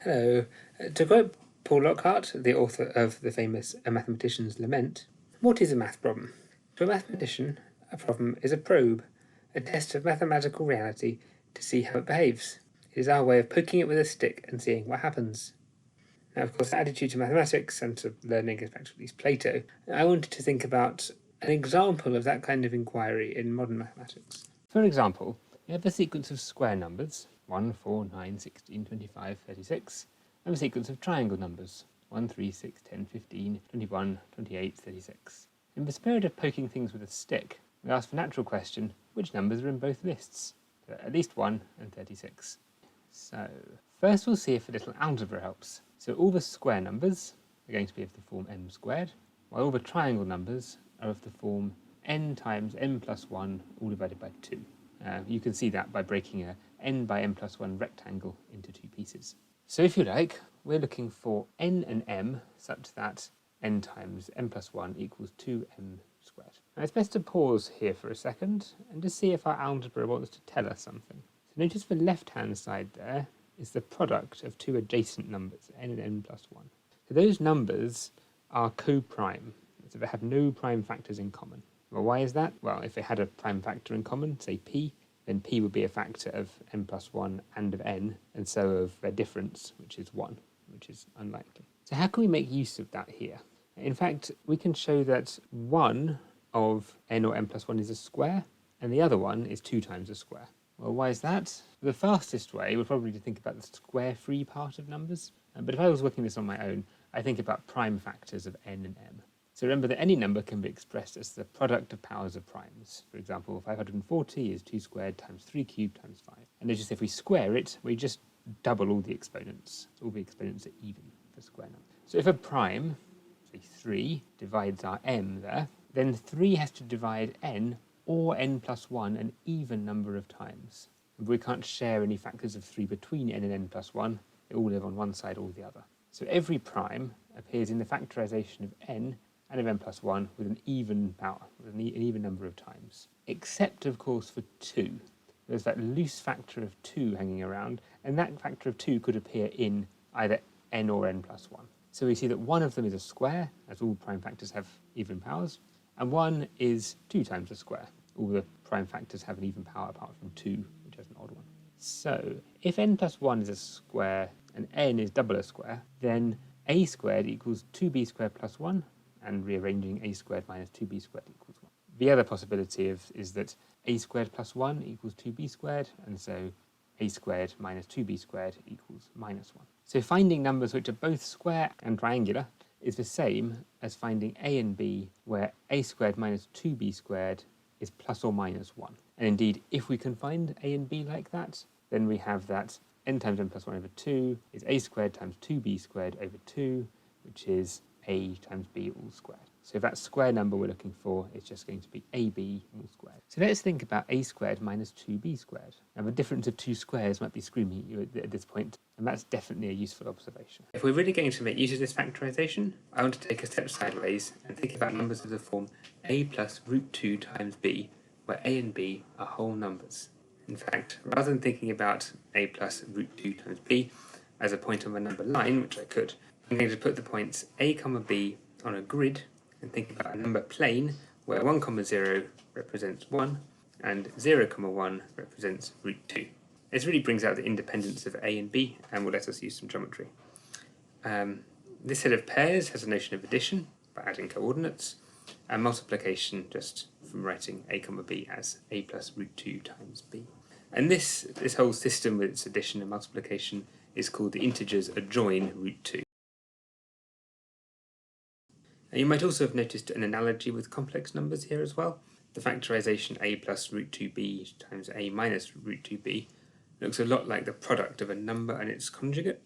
Hello. To quote Paul Lockhart, the author of the famous A Mathematician's Lament, what is a math problem? To a mathematician, a problem is a probe, a test of mathematical reality to see how it behaves. It is our way of poking it with a stick and seeing what happens. Now, of course, the attitude to mathematics and to learning is back to at least Plato. I wanted to think about an example of that kind of inquiry in modern mathematics. For example, you have a sequence of square numbers, 1, 4, 9, 16, 25, 36, and a sequence of triangle numbers, 1, 3, 6, 10, 15, 21, 28, 36. In the spirit of poking things with a stick, we ask the natural question, which numbers are in both lists? At least 1 and 36. So, first we'll see if a little algebra helps. So all the square numbers are going to be of the form m squared, while all the triangle numbers are of the form n times n plus 1 all divided by 2. You can see that by breaking a n by n plus 1 rectangle into two pieces. So if you like, we're looking for n and m such that n times n plus 1 equals 2m squared. Now it's best to pause here for a second and just see if our algebra wants to tell us something. So notice the left-hand side there is the product of two adjacent numbers, n and n plus 1. So those numbers are co-prime, so they have no prime factors in common. Well, why is that? Well, if they had a prime factor in common, say p, then p would be a factor of n plus 1 and of n, and so of their difference, which is 1, which is unlikely. So how can we make use of that here? In fact, we can show that one of n or n plus 1 is a square, and the other one is 2 times a square. Well, why is that? The fastest way would probably be to think about the square-free part of numbers. But if I was working this on my own, I think about prime factors of n and m. So remember that any number can be expressed as the product of powers of primes. For example, 540 is 2 squared times 3 cubed times 5. And notice if we square it, we just double all the exponents. All the exponents are even for square number. So if a prime, say 3, divides our m there, then 3 has to divide n or n plus 1 an even number of times. We can't share any factors of 3 between n and n plus 1. They all live on one side or the other. So every prime appears in the factorization of n and of n plus 1 with an even power, with an even number of times. Except, of course, for 2. There's that loose factor of 2 hanging around, and that factor of 2 could appear in either n or n plus 1. So we see that one of them is a square, as all prime factors have even powers, and one is 2 times a square. All the prime factors have an even power apart from 2, which has an odd one. So, if n plus 1 is a square and n is double a square, then a squared equals 2b squared plus 1, and rearranging a squared minus 2b squared equals 1. The other possibility is that a squared plus 1 equals 2b squared, and so a squared minus 2b squared equals minus 1. So finding numbers which are both square and triangular is the same as finding a and b, where a squared minus 2b squared is plus or minus 1. And indeed, if we can find a and b like that, then we have that n times n plus 1 over 2 is a squared times 2b squared over 2, which is a times b all squared. So that square number we're looking for is just going to be ab all squared. So let's think about a squared minus 2b squared. Now the difference of two squares might be screaming at you at this point, and that's definitely a useful observation. If we're really going to make use of this factorization, I want to take a step sideways and think about numbers of the form a plus root 2 times b, where a and b are whole numbers. In fact, rather than thinking about a plus root 2 times b as a point on the number line, which I could, I'm going to put the points a comma b on a grid and think about a number plane where 1 comma 0 represents 1 and 0 comma 1 represents root 2. This really brings out the independence of a and b and will let us use some geometry. This set of pairs has a notion of addition by adding coordinates, and multiplication just from writing a comma b as a plus root 2 times b. And this whole system with its addition and multiplication is called the integers adjoin root 2. Now you might also have noticed an analogy with complex numbers here as well. The factorization a plus root 2b times a minus root 2b looks a lot like the product of a number and its conjugate.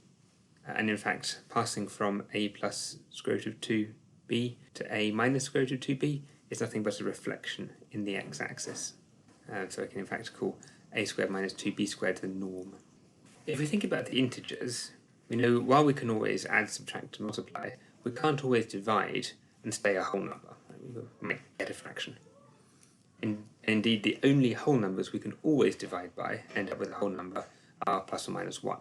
And in fact, passing from a plus square root of 2b to a minus square root of 2b is nothing but a reflection in the x-axis. So I can in fact call a squared minus 2b squared the norm. If we think about the integers, we know while we can always add, subtract and multiply, we can't always divide and stay a whole number. We might get a fraction. Indeed, the only whole numbers we can always divide by and end up with a whole number are plus or minus 1.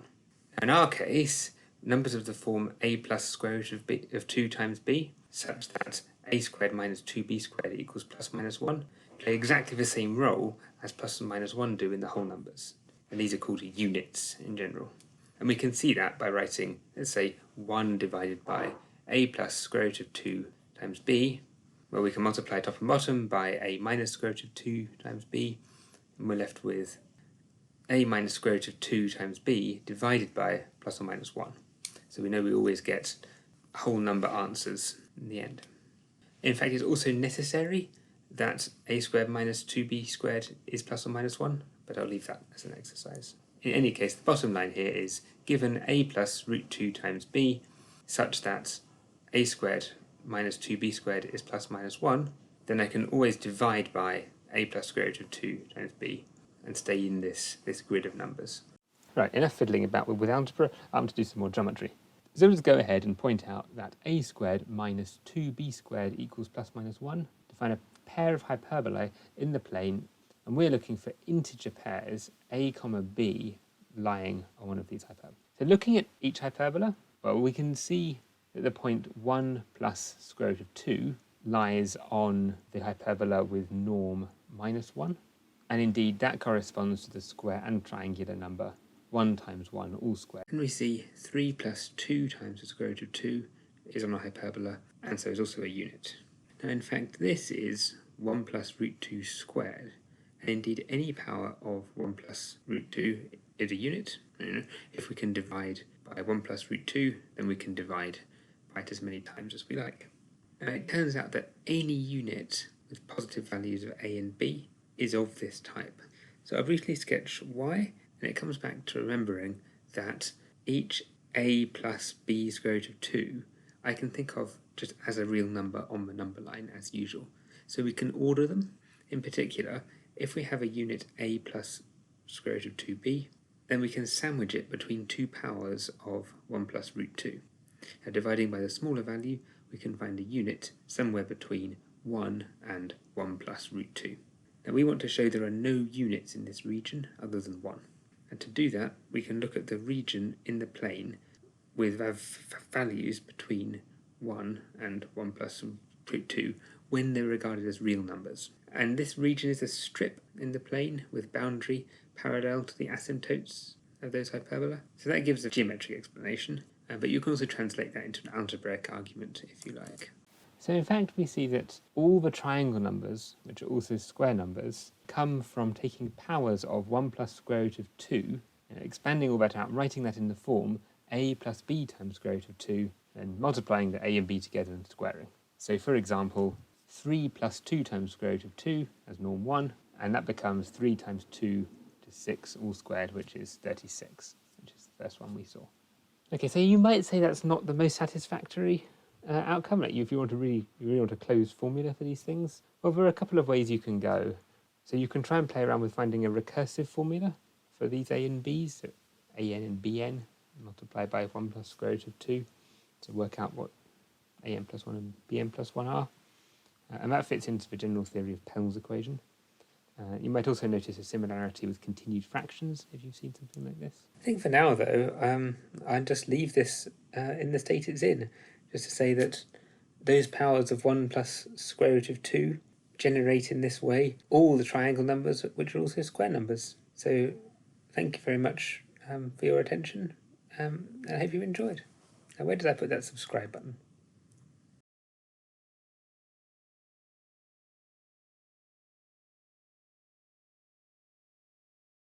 In our case, numbers of the form a plus square root of 2 times b, such that a squared minus 2b squared equals plus minus 1, play exactly the same role as plus and minus 1 do in the whole numbers. And these are called units in general. And we can see that by writing, let's say, 1 divided by a plus square root of 2 times b, where we can multiply top and bottom by a minus square root of 2 times b, and we're left with a minus square root of 2 times b divided by plus or minus 1. So we know we always get whole number answers in the end. In fact, it's also necessary that a squared minus 2b squared is plus or minus 1, but I'll leave that as an exercise. In any case, the bottom line here is given a plus root 2 times b, such that a squared minus 2b squared is plus minus 1, then I can always divide by a plus square root of 2 times b and stay in this grid of numbers. Right, enough fiddling about with algebra. I'm going to do some more geometry. So let's go ahead and point out that a squared minus 2b squared equals plus minus 1. Define a pair of hyperbolae in the plane, and we're looking for integer pairs a comma b lying on one of these hyperbolas. So looking at each hyperbola, well, we can see that the point 1 plus square root of 2 lies on the hyperbola with norm minus 1. And indeed, that corresponds to the square and triangular number 1 times 1 all squared. And we see 3 plus 2 times the square root of 2 is on a hyperbola, and so is also a unit. Now, in fact, this is 1 plus root 2 squared. And indeed, any power of 1 plus root 2 is a unit. If we can divide by 1 plus root 2, then we can divide by it as many times as we like. Now, it turns out that any unit with positive values of a and b is of this type. So I'll briefly sketch why, and it comes back to remembering that each a plus b square root of 2 I can think of just as a real number on the number line as usual. So we can order them. In particular, if we have a unit a plus square root of 2b, then we can sandwich it between two powers of 1 plus root 2. Now, dividing by the smaller value, we can find a unit somewhere between 1 and 1 plus root 2. Now, we want to show there are no units in this region other than 1. And to do that, we can look at the region in the plane with values between 1 and 1 plus root 2 when they're regarded as real numbers. And this region is a strip in the plane with boundary parallel to the asymptotes of those hyperbola. So that gives a geometric explanation, but you can also translate that into an algebraic argument if you like. So in fact we see that all the triangle numbers, which are also square numbers, come from taking powers of 1 plus square root of 2, and expanding all that out, writing that in the form a plus b times square root of 2, and multiplying the a and b together and squaring. So for example, 3 plus 2 times square root of 2 as norm 1, and that becomes 3 times 2 to 6 all squared, which is 36, which is the first one we saw. Okay, so you might say that's not the most satisfactory outcome. Like if you really want a closed formula for these things, well, there are a couple of ways you can go. So you can try and play around with finding a recursive formula for these a and b's, so an and bn multiplied by 1 plus square root of 2 to work out what an plus 1 and bn plus 1 are. And that fits into the general theory of Pell's equation. You might also notice a similarity with continued fractions if you've seen something like this. I think for now, though, I'll just leave this in the state it's in, just to say that those powers of 1 plus square root of 2 generate in this way all the triangle numbers, which are also square numbers. So thank you very much for your attention, and I hope you enjoyed. Now, where did I put that subscribe button?